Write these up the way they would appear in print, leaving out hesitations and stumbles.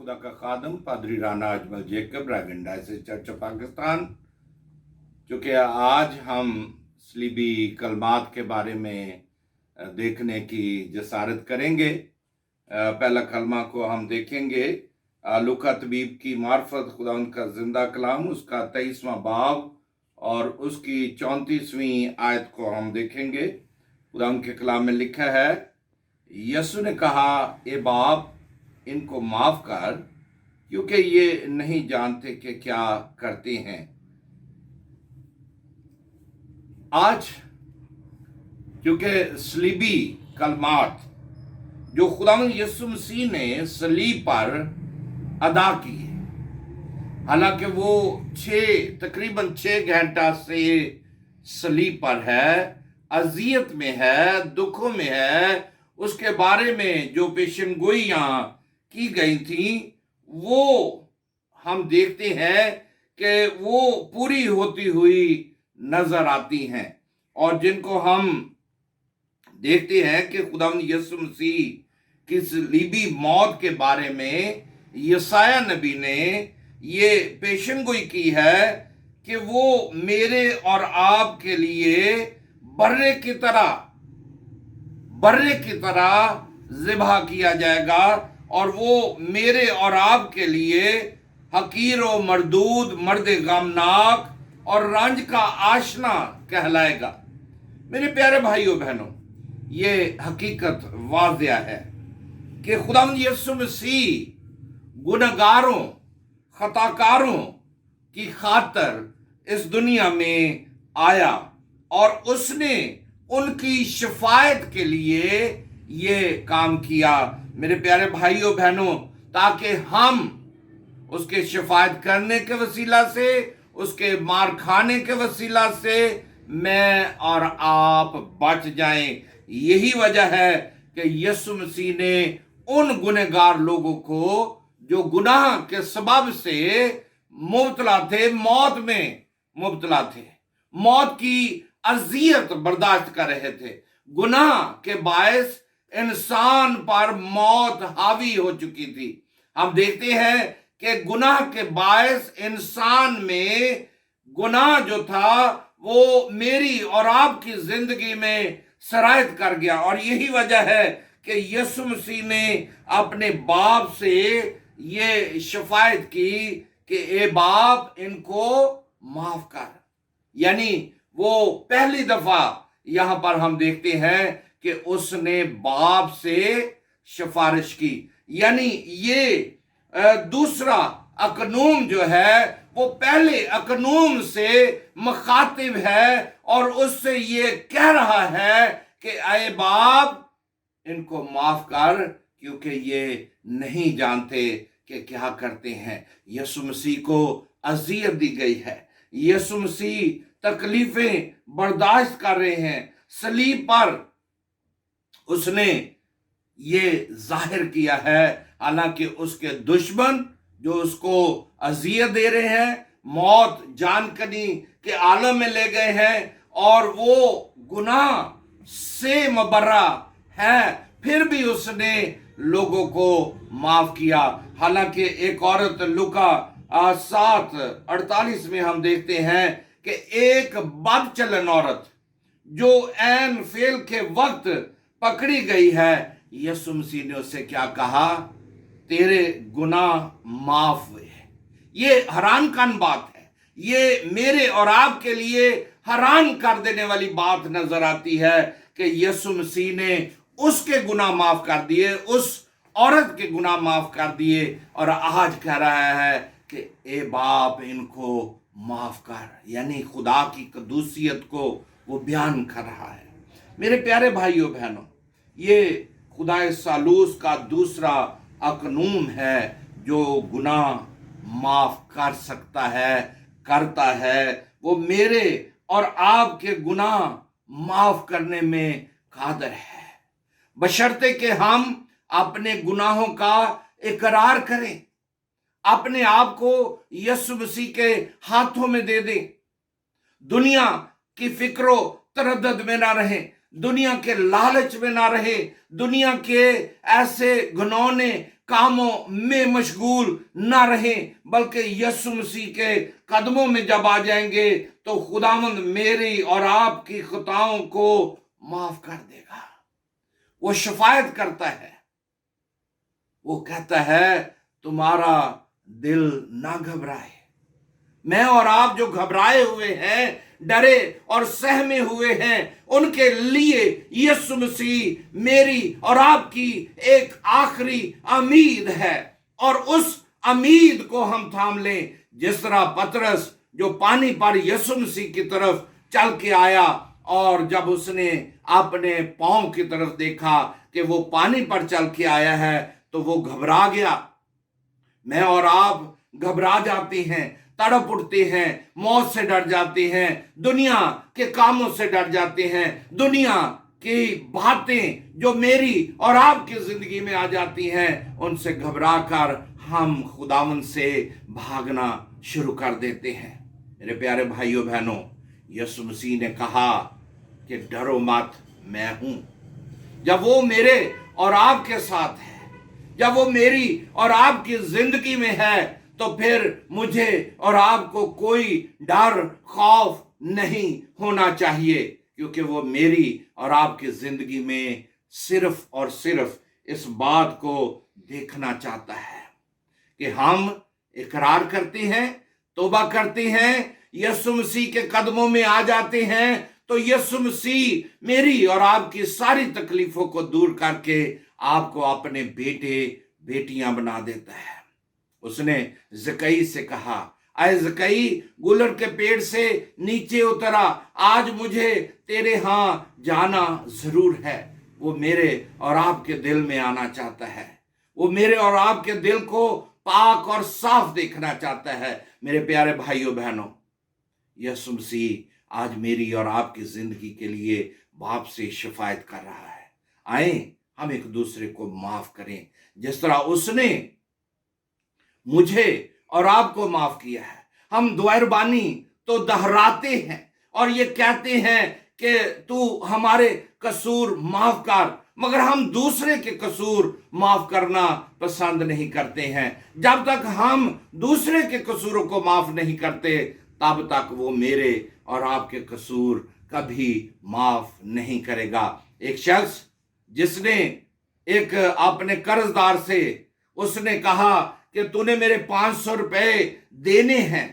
खुदा का खादम पादरी राना अजमल जेकब रागिन डायसिस चर्च ऑफ पाकिस्तान। चूँकि आज हम सलीबी कलमात के बारे में देखने की जसारत करेंगे। पहला कलमा को हम देखेंगे लूका तबीब की मार्फत खुदा उनका जिंदा कलाम, उसका 23वां बाब और उसकी 34वीं आयत को हम देखेंगे। खुदा उनके कलाम में लिखा है, यसु ने कहा, ए बाप, इनको माफ कर, क्योंकि ये नहीं जानते कि क्या करते हैं। आज क्योंकि सलीबी कलमात जो खुदावंद यीशु मसीह ने सलीब पर अदा किए, हालांकि वो तकरीबन 6 घंटा से सलीब पर है, अजियत में है, दुखों में है, उसके बारे में जो पेशनगोइयां की गई थी वो हम देखते हैं कि वो पूरी होती हुई नजर आती हैं। और जिनको हम देखते हैं कि खुदावंद यीशु मसीह की सलीबी मौत के बारे में यशायाह नबी ने ये पेशनगोई की है कि वो मेरे और आपके लिए बर्रे की तरह ज़िबा किया जाएगा, और वो मेरे और आपके लिए हकीर व मरदूद, मर्द गमनाक और रंज का आशना कहलाएगा। मेरे प्यारे भाइयों बहनों, ये हकीकत वाज़िया है कि खुदावंद यीशु मसीह गुनहगारों, खताकारों की खातर इस दुनिया में आया और उसने उनकी शफायत के लिए ये काम किया। मेरे प्यारे भाइयों बहनों, ताकि हम उसके शफायत करने के वसीला से, उसके मार खाने के वसीला से मैं और आप बच जाएं। यही वजह है कि यीशु मसीह ने उन गुनहगार लोगों को जो गुनाह के सबब से मुब्तला थे, मौत में मुब्तला थे, मौत की अजियत बर्दाश्त कर रहे थे, गुनाह के बायस इंसान पर मौत हावी हो चुकी थी। हम देखते हैं कि गुनाह के बायस इंसान में गुनाह जो था वो मेरी और आपकी जिंदगी में सरायत कर गया। और यही वजह है कि यीशु मसीह ने अपने बाप से ये शफायत की कि ए बाप, इनको माफ कर। यानी वो पहली दफा यहां पर हम देखते हैं कि उसने बाप से सिफारिश की। यानी ये दूसरा अकनूम जो है वो पहले अकनूम से मुखातिब है और उससे ये कह रहा है कि ऐ बाप, इनको माफ कर, क्योंकि ये नहीं जानते कि क्या करते हैं। यीशु मसीह को अजियत दी गई है, यीशु मसीह तकलीफें बर्दाश्त कर रहे हैं। सलीब पर उसने ये जाहिर किया है, हालांकि उसके दुश्मन जो उसको अजियत दे रहे हैं, मौत जानकनी के आलम में ले गए हैं और वो गुनाह से मुबर्रा है, फिर भी उसने लोगों को माफ किया। हालांकि एक औरत लूका 7:48 में हम देखते हैं कि एक बदचलन औरत जो ऐन फेल के वक्त पकड़ी गई है, यीशु मसीह ने उससे क्या कहा? तेरे गुनाह माफ हुए। ये हैरान कन बात है, ये मेरे और आपके लिए हैरान कर देने वाली बात नजर आती है कि यीशु मसीह ने उसके गुनाह माफ कर दिए, उस औरत के गुनाह माफ कर दिए, और आज कह रहा है कि ए बाप, इनको माफ कर। यानी खुदा की कदूसियत को वो बयान कर रहा है। मेरे प्यारे भाइयों बहनों, ये खुदा सालूस का दूसरा अकनूम है जो गुनाह माफ कर सकता है, करता है। वो मेरे और आपके गुनाह माफ करने में कादिर है, बशर्ते कि हम अपने गुनाहों का इकरार करें, अपने आप को यीशु मसीह के हाथों में दे दें, दुनिया की फिक्रो तरद्दुद में ना रहें, दुनिया के लालच में ना रहे, दुनिया के ऐसे घिनौने कामों में मशगूल ना रहे, बल्कि यीशु मसीह के कदमों में जब आ जाएंगे तो खुदावंद मेरी और आपकी खताओं को माफ कर देगा। वो शफायत करता है, वो कहता है तुम्हारा दिल ना घबराए। मैं और आप जो घबराए हुए हैं, डरे और सहमे हुए हैं, उनके लिए यीशु मसीह मेरी और आपकी एक आखिरी उम्मीद है, और उस उम्मीद को हम थाम लें। जिस तरह पतरस जो पानी पर यीशु मसीह की तरफ चल के आया, और जब उसने अपने पांव की तरफ देखा कि वो पानी पर चल के आया है तो वो घबरा गया। मैं और आप घबरा जाते हैं, तड़प उठते हैं, मौत से डर जाते हैं, दुनिया के कामों से डर जाते हैं, दुनिया की बातें जो मेरी और आपकी जिंदगी में आ जाती हैं उनसे घबरा कर हम खुदावंद से भागना शुरू कर देते हैं। मेरे प्यारे भाइयों बहनों, यीशु मसीह ने कहा कि डरो मत, मैं हूं। जब वो मेरे और आपके साथ है, जब वो मेरी और आपकी जिंदगी में है, तो फिर मुझे और आपको कोई डर खौफ नहीं होना चाहिए, क्योंकि वो मेरी और आपकी जिंदगी में सिर्फ और सिर्फ इस बात को देखना चाहता है कि हम इकरार करते हैं, तौबा करते हैं, यीशु मसीह के कदमों में आ जाते हैं, तो यीशु मसीह मेरी और आपकी सारी तकलीफों को दूर करके आपको अपने बेटे बेटियां बना देता है। उसने ज़कई से कहा, अय ज़कई, गुलर के पेड़ से नीचे उतरा, आज मुझे तेरे हां जाना जरूर है। वो मेरे और आपके दिल में आना चाहता है, वो मेरे और आपके दिल को पाक और साफ देखना चाहता है। मेरे प्यारे भाइयों बहनों, यीशु मसीह आज मेरी और आपकी जिंदगी के लिए बाप से शफायत कर रहा है। आए हम एक दूसरे को माफ करें, जिस तरह उसने मुझे और आपको माफ किया है। हम दुआरबानी तो दोहराते हैं और ये कहते हैं कि तू हमारे कसूर माफ कर, मगर हम दूसरे के कसूर माफ करना पसंद नहीं करते हैं। जब तक हम दूसरे के कसूरों को माफ नहीं करते, तब तक वो मेरे और आपके कसूर कभी माफ नहीं करेगा। एक शख्स जिसने एक अपने कर्जदार से उसने कहा कि तूने मेरे 500 रुपए देने हैं।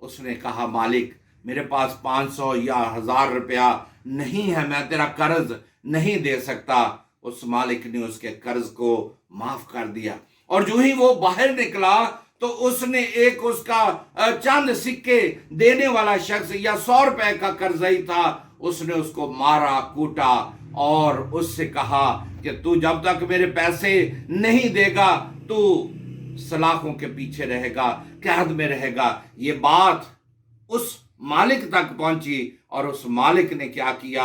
उसने कहा, मालिक मेरे पास 500 या 1000 रुपया नहीं है, मैं तेरा कर्ज नहीं दे सकता। उस मालिक ने उसके कर्ज को माफ कर दिया, और जो ही वो बाहर निकला तो उसने एक उसका चंद सिक्के देने वाला शख्स या 100 रुपए का कर्जई था, उसने उसको मारा, कूटा और उससे कहा कि तू जब तक मेरे पैसे नहीं देगा तू सलाखों के पीछे रहेगा, कैद में रहेगा। ये बात उस मालिक तक पहुंची, और उस मालिक ने क्या किया,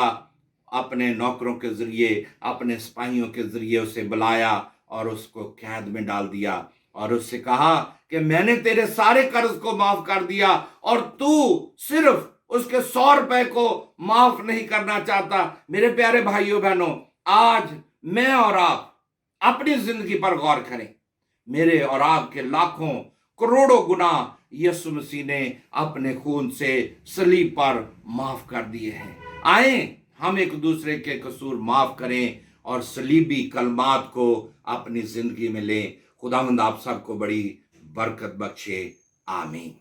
अपने नौकरों के जरिए, अपने सिपाहियों के जरिए उसे बुलाया और उसको कैद में डाल दिया, और उससे कहा कि मैंने तेरे सारे कर्ज को माफ कर दिया और तू सिर्फ उसके 100 रुपए को माफ नहीं करना चाहता। मेरे प्यारे भाइयों बहनों, आज मैं और आप अपनी जिंदगी पर गौर करें। मेरे और आपके लाखों करोड़ों गुना यीशु मसीह ने अपने खून से सलीब पर माफ कर दिए हैं। आए हम एक दूसरे के कसूर माफ करें और सलीबी कलमात को अपनी जिंदगी में लें। खुदावंद आप सबको बड़ी बरकत बख्शे। आमीन।